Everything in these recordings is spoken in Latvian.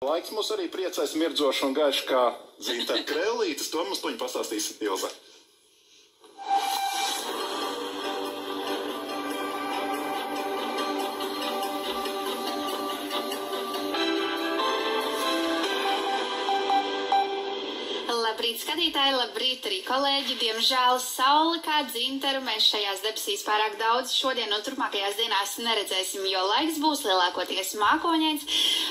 Laiks mūs arī priecēs mirdzoši un gaiši kā Zinta Krellītes. To mums tuņi pastāstīs Ilze. Labrīt, skatītāji, labrīt arī kolēģi. Diemžēl sauli kā dzintaru mēs šajās debesīs pārāk daudz šodien un turpmākajās dienās neredzēsim, jo laiks būs lielākoties mākoņains,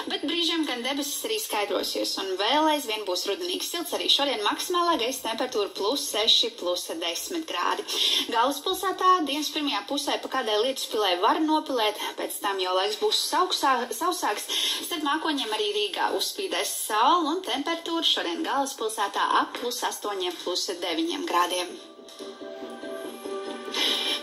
bet brīžiem gan debesis arī skaidrosies un vēl aizvien būs rudenīgs silts. Arī šodien maksimālā gaisa temperatūra +6, +10 grādi. Galvaspilsētā dienas pirmajā pusē pa kādai Lietuspilē var nopilēt, pēc tam jau laiks būs sausāks, starp mākoņiem arī Rīgā uzspīdēs saule un temperatūra šodien galvaspilsētā ap +8, +9 grādiem.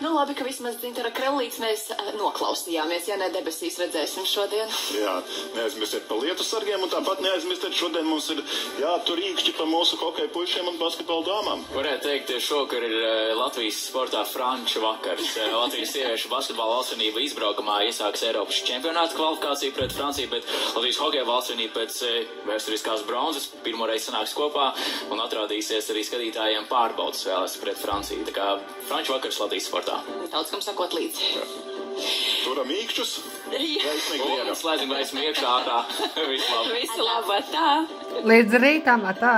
Nu labi, ka vismaz Zintara Krellītes mēs noklausījāmies, ja ne debesīs redzēsim šodien. Jā, neaizmirstiet pa lietu sargiem un tāpat neaizmirstiet šodien mums ir jātur īkšķi pa mūsu hokeja puišiem un basketbalu dāmām. Varētu teikt, šokar ir Latvijas sportā franču vakars. Latvijas sieviešu basketbalu valstsvienība izbraukumā iesāks Eiropas čempionāta kvalifikāciju pret Franciju, bet Latvijas hokeja valstsvienība pēc vēsturiskās bronzas pirmoreiz sanāks kopā un atrādīsies arī skatītājiem pārbaudas spēles pret Franciju. Tā kā franču vakars Latvijas sportā. Daudz kam sakot līdzi. Turam īkšķus. Un slēdzim gaismu iekšā ārā. Visu labu. Visu labu, tā. Līdz rītam, tā.